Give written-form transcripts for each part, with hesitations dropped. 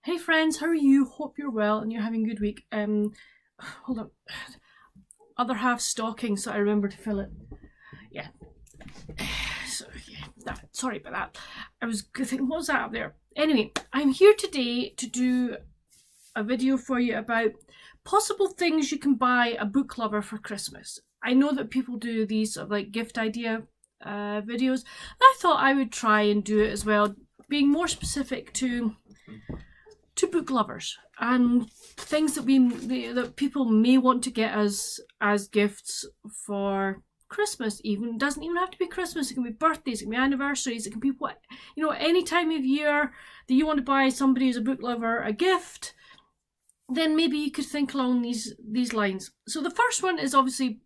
Hey friends, how are you? Hope you're well and you're having a good week. Hold on. Other half stocking, so I remember to fill it. Yeah. So yeah, sorry about that. I was thinking, what was that up there? Anyway, I'm here today to do a video for you about possible things you can buy a book lover for Christmas. I know that people do these sort of like gift idea videos. I thought I would try and do it as well, being more specific to book lovers and things that people may want to get as gifts for Christmas. Even it doesn't even have to be Christmas. It can be birthdays, it can be anniversaries, it can be what, any time of year that you want to buy somebody who's a book lover a gift. Then maybe you could think along these lines. So the first one is obviously,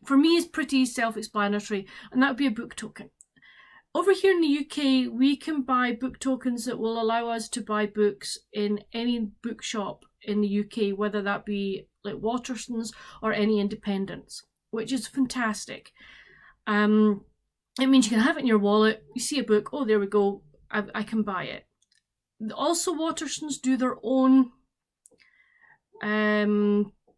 for me, is pretty self-explanatory, and that would be a book token. Over here in the UK, we can buy book tokens that will allow us to buy books in any bookshop in the UK, whether that be like Waterston's or any independents, which is fantastic. It means you can have it in your wallet, you see a book, oh, there we go, I can buy it. Also, Waterston's do their own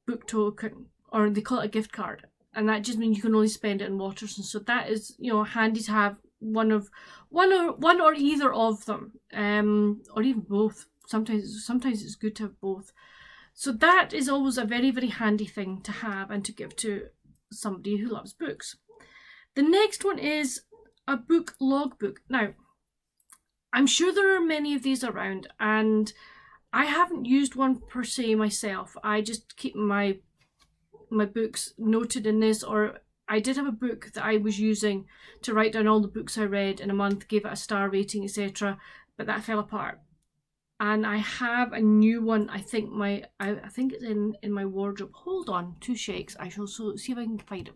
book token, or they call it a gift card, and that just means you can only spend it in Waterston's. So that is, handy to have one or either of them, or even both. Sometimes it's good to have both. So that is always a very, very handy thing to have and to give to somebody who loves books. The next one is a book logbook. Now, I'm sure there are many of these around, and I haven't used one per se myself. I just keep my books noted in this, or I did have a book that I was using to write down all the books I read in a month, gave it a star rating, etc. But that fell apart. And I have a new one. I think it's in my wardrobe. Hold on, 2 shakes. I shall see if I can find it.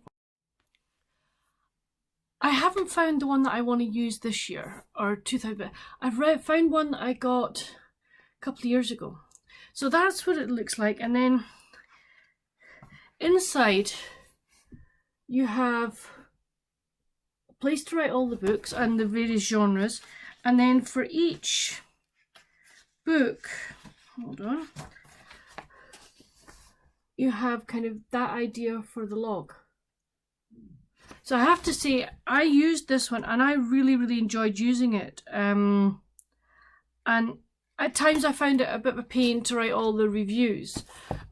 I haven't found the one that I want to use this year or 2000. I've found one that I got a couple of years ago. So that's what it looks like. And then inside, you have a place to write all the books and the various genres, and then for each book, hold on, you have kind of that idea for the log. So I have to say, I used this one and I really, really enjoyed using it. And at times I found it a bit of a pain to write all the reviews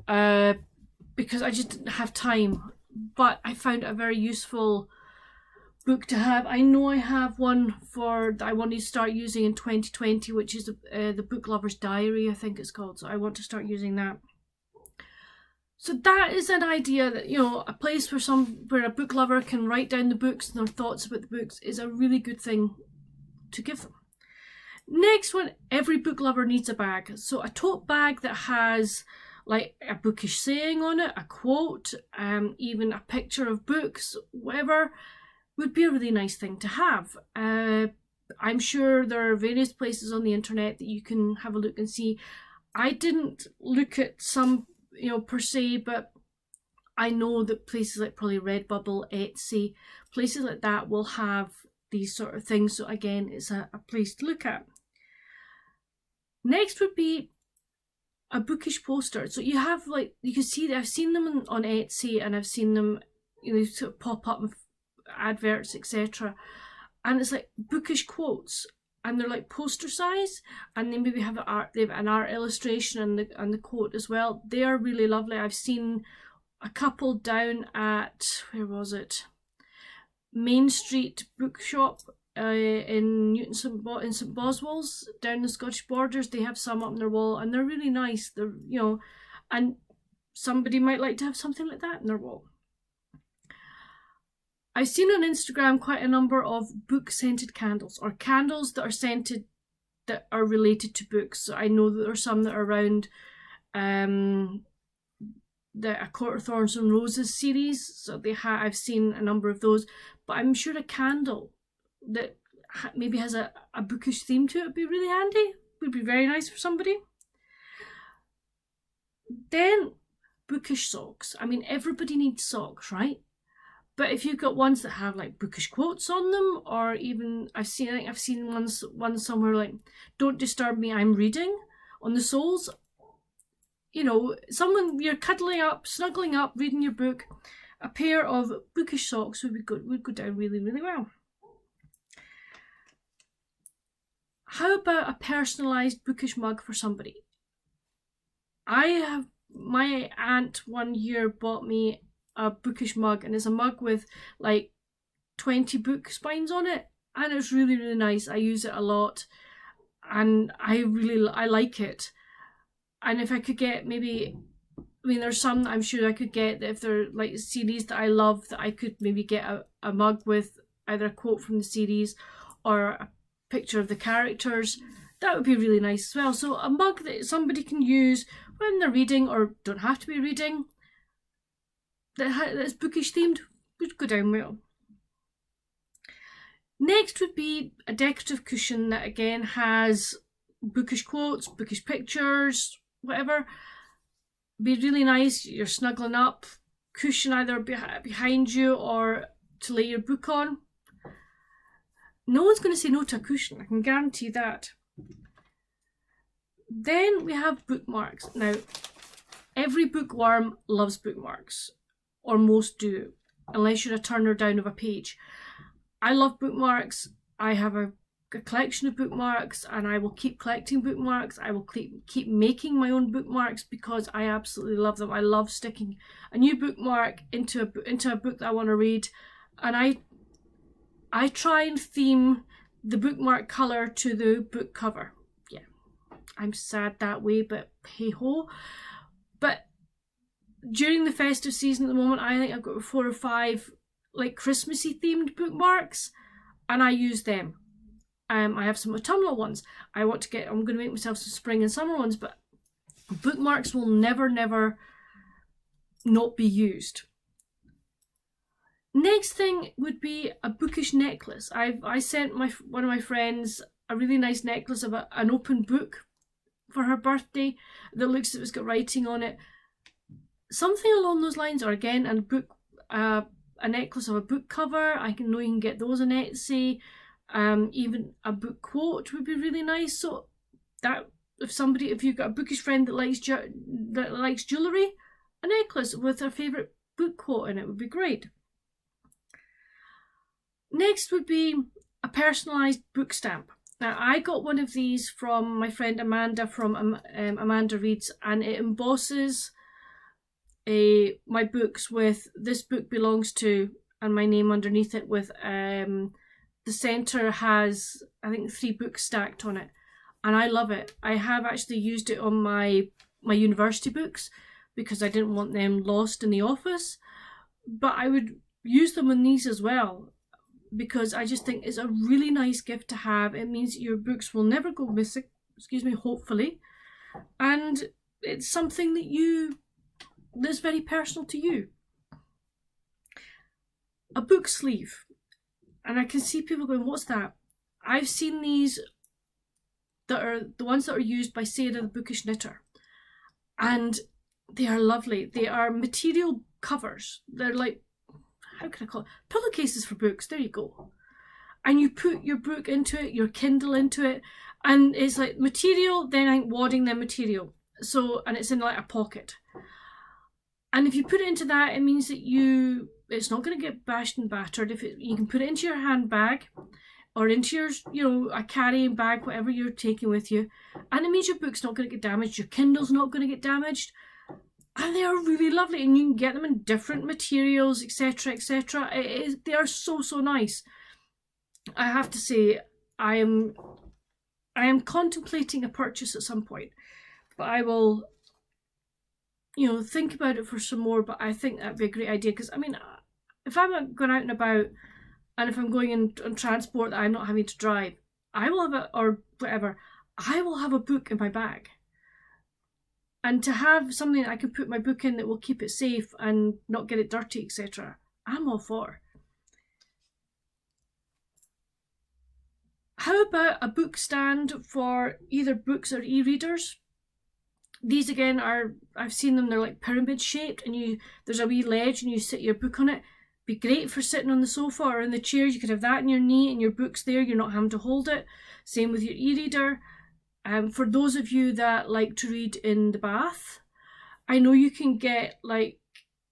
because I just didn't have time. But I found it a very useful book to have. I know I have one that I want to start using in 2020, which is the Book Lover's Diary, I think it's called. So I want to start using that. So that is an idea that, a place where a book lover can write down the books and their thoughts about the books is a really good thing to give them. Next one, every book lover needs a bag. So a tote bag that has like a bookish saying on it, a quote, even a picture of books, whatever, would be a really nice thing to have. I'm sure there are various places on the internet that you can have a look and see. I didn't look at some, per se, but I know that places like probably Redbubble, Etsy, places like that will have these sort of things. So again, it's a place to look at. Next would be a bookish poster. So you have, like, you can see that I've seen them on Etsy, and I've seen them, sort of pop up with adverts, etc. And it's like bookish quotes, and they're like poster size, and they maybe have they have an art illustration and the quote as well. They are really lovely. I've seen a couple down at, where was it? Main Street Bookshop in St Boswell's down the Scottish borders. They have some up on their wall, and they're really nice. They're, and somebody might like to have something like that in their wall. I've seen on Instagram quite a number of book scented candles, or candles that are scented that are related to books. So I know that there are some that are around the A Court of Thorns and Roses series. So I've seen a number of those, but I'm sure a candle that maybe has a bookish theme to it would be really handy. Would be very nice for somebody. Then bookish socks. I mean, everybody needs socks, right? But if you've got ones that have like bookish quotes on them, or even I've seen one somewhere like, "Don't disturb me, I'm reading," on the soles. You know, someone you're cuddling up, snuggling up, reading your book, a pair of Bookish Socks would go down really, really well. How about a personalised Bookish mug for somebody? My aunt one year bought me a Bookish mug, and it's a mug with like 20 book spines on it, and it's really, really nice. I use it a lot, and I like it. And if I could get maybe, I mean, there's some that I'm sure I could get that if they're like series that I love, that I could maybe get a mug with either a quote from the series or a picture of the characters. That would be really nice as well. So a mug that somebody can use when they're reading or don't have to be reading, that's bookish themed, would go down well. Next would be a decorative cushion that again has bookish quotes, bookish pictures, whatever. Be really nice. You're snuggling up, cushion either behind you or to lay your book on. No one's going to say no to a cushion, I can guarantee that. Then we have bookmarks. Now, every bookworm loves bookmarks, or most do, unless you're a turner down of a page. I love bookmarks. I have a collection of bookmarks, and I will keep collecting bookmarks. I will keep making my own bookmarks because I absolutely love them. I love sticking a new bookmark into a book that I want to read, and I try and theme the bookmark colour to the book cover. Yeah, I'm sad that way, but hey ho. But during the festive season at the moment, I think I've got 4 or 5 like Christmassy themed bookmarks, and I use them. I have some autumnal ones. I'm going to make myself some spring and summer ones, but bookmarks will never not be used. Next thing would be a bookish necklace. I sent one of my friends a really nice necklace of an open book for her birthday that looks as if it's got writing on it. Something along those lines, or again a necklace of a book cover. I know you can get those on Etsy. Even a book quote would be really nice. So that if you've got a bookish friend that likes jewellery, a necklace with her favourite book quote in it would be great. Next would be a personalised book stamp. Now, I got one of these from my friend Amanda from Amanda Reads, and it embosses my books with "This book belongs to" and my name underneath it with the centre has, I think, 3 books stacked on it, and I love it. I have actually used it on my university books because I didn't want them lost in the office, but I would use them on these as well because I just think it's a really nice gift to have. It means your books will never go missing, hopefully, and it's something that's very personal to you. A book sleeve. And I can see people going, what's that? I've seen these that are the ones that are used by Sarah the Bookish Knitter. And they are lovely. They are material covers. They're like, how can I call it? Pillowcases for books. There you go. And you put your book into it, your Kindle into it, and it's like material, then I'm wadding, then material. So, and it's in like a pocket. And if you put it into that, it means that it's not going to get bashed and battered. You can put it into your handbag or into your, a carrying bag, whatever you're taking with you. And it means your book's not going to get damaged. Your Kindle's not going to get damaged. And they are really lovely. And you can get them in different materials, etc., etc. They are so, so nice. I have to say, I am contemplating a purchase at some point. But I will, think about it for some more. But I think that'd be a great idea. Because, I mean, if I'm going out and about, and if I'm going on transport that I'm not having to drive, I will have I will have a book in my bag. And to have something that I can put my book in that will keep it safe and not get it dirty, etc., I'm all for. How about a book stand for either books or e-readers? These again I've seen them, they're like pyramid shaped, and there's a wee ledge and you sit your book on it. Be great for sitting on the sofa or in the chair. You could have that in your knee and your book's there, you're not having to hold it. Same with your e-reader. For those of you that like to read in the bath, I know you can get like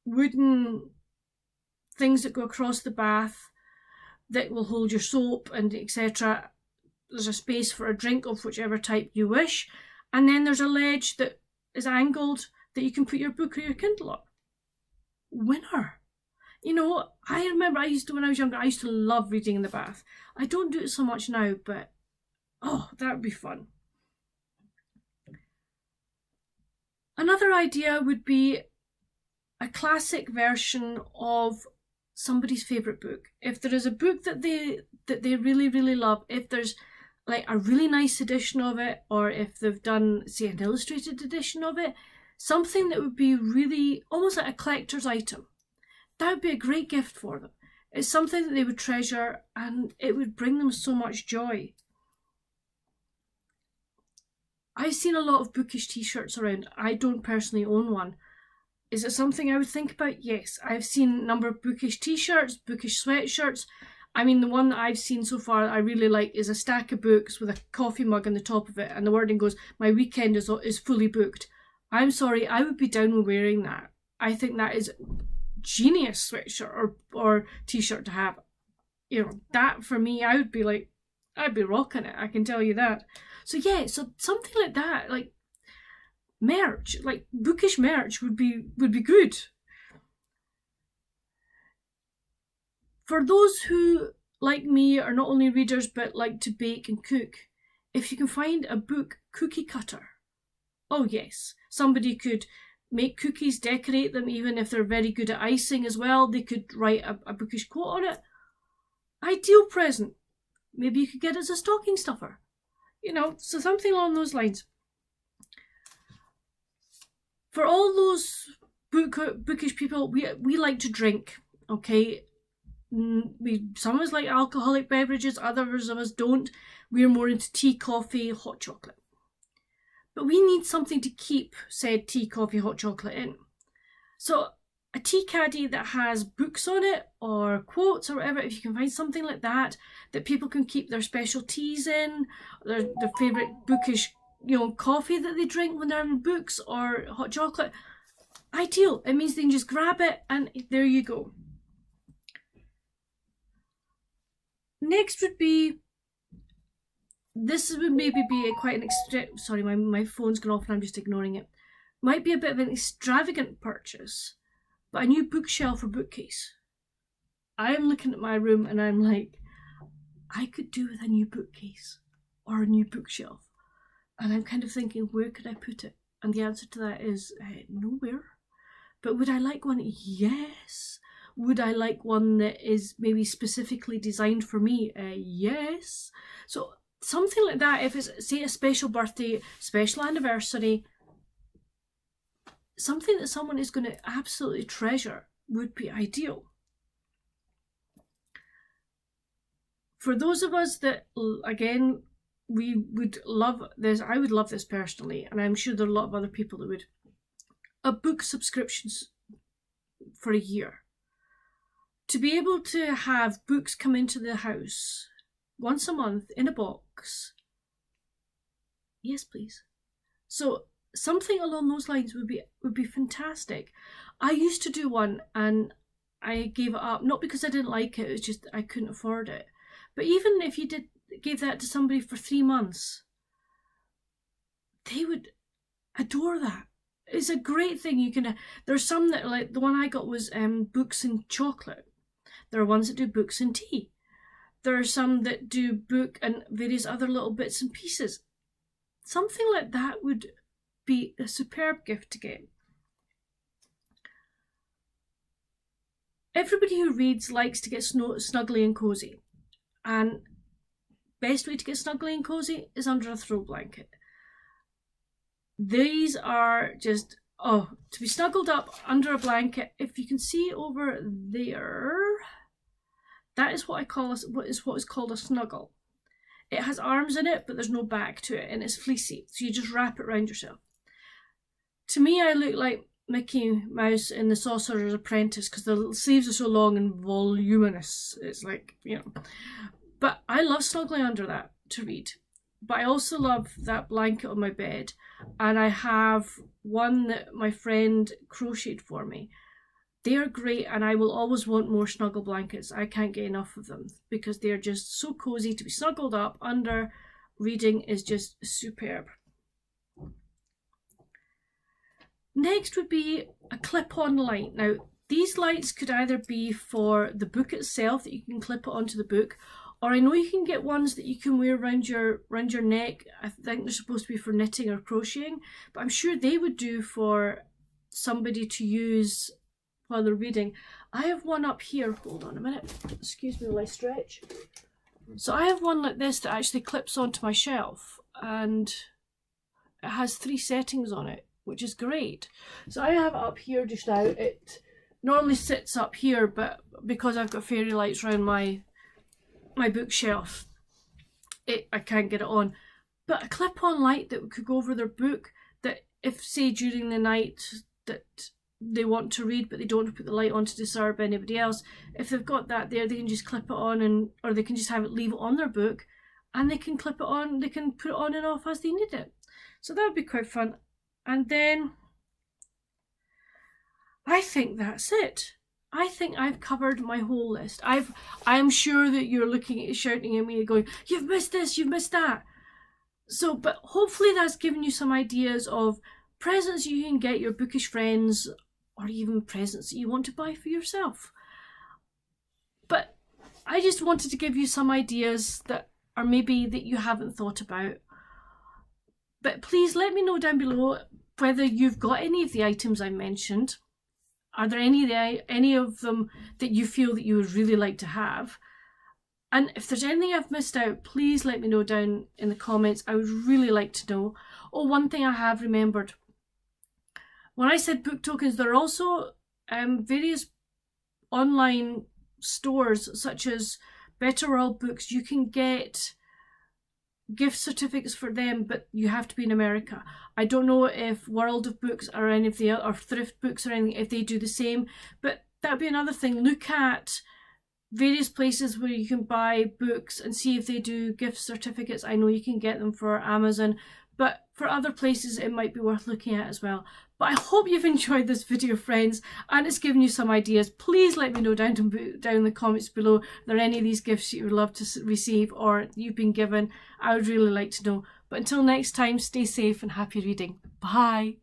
wooden things that go across the bath that will hold your soap and etc. There's a space for a drink of whichever type you wish, and then there's a ledge that is angled that you can put your book or your Kindle on. Winner. You know, I remember when I was younger, I used to love reading in the bath. I don't do it so much now, but oh, that would be fun. Another idea would be a classic version of somebody's favourite book. If there is a book that they really, really love, if there's like a really nice edition of it, or if they've done, say, an illustrated edition of it, something that would be really almost like a collector's item, that would be a great gift for them. It's something that they would treasure and it would bring them so much joy. I've seen a lot of bookish t-shirts around. I don't personally own one. Is it something I would think about? Yes. I've seen a number of bookish t-shirts, bookish sweatshirts. I mean, the one that I've seen so far I really like is a stack of books with a coffee mug on the top of it, and the wording goes, "My weekend is fully booked." I'm sorry, I would be down with wearing that. I think that is genius sweatshirt or t-shirt to have. You know, that for me, I'd be rocking it, I can tell you that. So yeah, so something like that, like merch, like bookish merch would be good. For those who, like me, are not only readers but like to bake and cook, if you can find a book cookie cutter, oh yes, somebody could make cookies, decorate them, even if they're very good at icing as well. They could write a bookish quote on it. Ideal present. Maybe you could get it as a stocking stuffer. You know, so something along those lines. For all those bookish people, we like to drink, okay? Some of us like alcoholic beverages, others of us don't. We're more into tea, coffee, hot chocolate. But we need something to keep said tea, coffee, hot chocolate in. So a tea caddy that has books on it or quotes or whatever, if you can find something like that people can keep their special teas in, their favourite bookish, you know, coffee that they drink when they're having books or hot chocolate, ideal. It means they can just grab it and there you go. Next would be, this would maybe be quite an sorry, my phone's gone off and I'm just ignoring it. Might be a bit of an extravagant purchase, but a new bookshelf or bookcase. I am looking at my room and I'm like, I could do with a new bookcase or a new bookshelf. And I'm kind of thinking, where could I put it? And the answer to that is nowhere. But would I like one? Yes. Would I like one that is maybe specifically designed for me? Yes. So something like that, if it's, say, a special birthday, special anniversary, something that someone is going to absolutely treasure would be ideal. For those of us that, again, we would love this, I would love this personally, and I'm sure there are a lot of other people that would, a book subscriptions for a year. To be able to have books come into the house once a month in a box. Yes, please. So something along those lines would be fantastic. I used to do one and I gave it up, not because I didn't like it, it's just I couldn't afford it. But even if you gave that to somebody for 3 months, they would adore that. It's a great thing. You can. There's some that, like the one I got was books and chocolate. There are ones that do books and tea. There are some that do book and various other little bits and pieces. Something like that would be a superb gift to get. Everybody who reads likes to get snuggly and cosy. And best way to get snuggly and cosy is under a throw blanket. These are just, to be snuggled up under a blanket. If you can see over there, that is what is called a snuggle. It has arms in it, but there's no back to it, and it's fleecy, so you just wrap it around yourself. To me, I look like Mickey Mouse in The Sorcerer's Apprentice because the sleeves are so long and voluminous. It's like, you know. But I love snuggling under that to read. but I also love that blanket on my bed, and I have one that my friend crocheted for me. They are great, and I will always want more snuggle blankets. I can't get enough of them because they're just so cozy to be snuggled up under. Reading is just superb. Next would be a clip-on light. Now, these lights could either be for the book itself, that you can clip it onto the book, or I know you can get ones that you can wear around your neck. I think they're supposed to be for knitting or crocheting, but I'm sure they would do for somebody to use while they're reading. I have one up here. Hold on a minute. Excuse me while I stretch. So I have one like this that actually clips onto my shelf, and it has 3 settings on it, which is great. So I have it up here just now. It normally sits up here, but because I've got fairy lights around my bookshelf, I can't get it on. But a clip-on light that could go over their book, that if, say, during the night that they want to read but they don't put the light on to disturb anybody else, if they've got that there, they can just clip it on, or they can just leave it on their book, and they can clip it on, they can put it on and off as they need it. So that would be quite fun. And then I think that's it. I think I've covered my whole list. I am sure that you're looking at, shouting at me, going, "You've missed this, you've missed that." So, but hopefully that's given you some ideas of presents you can get your bookish friends, or even presents that you want to buy for yourself. But I just wanted to give you some ideas that are maybe that you haven't thought about. But please let me know down below whether you've got any of the items I mentioned. Are there any of them that you feel that you would really like to have? And if there's anything I've missed out, please let me know down in the comments. I would really like to know. Oh, one thing I have remembered. When I said book tokens, there are also various online stores such as Better World Books. You can get gift certificates for them, but you have to be in America. I don't know if World of Books or any of the or Thrift Books or anything, if they do the same, but that would be another thing. Look at various places where you can buy books and see if they do gift certificates. I know you can get them for Amazon, but for other places it might be worth looking at as well. But I hope you've enjoyed this video, friends, and it's given you some ideas. Please let me know down in the comments below if there are any of these gifts you would love to receive or you've been given. I would really like to know. But until next time, stay safe and happy reading. Bye!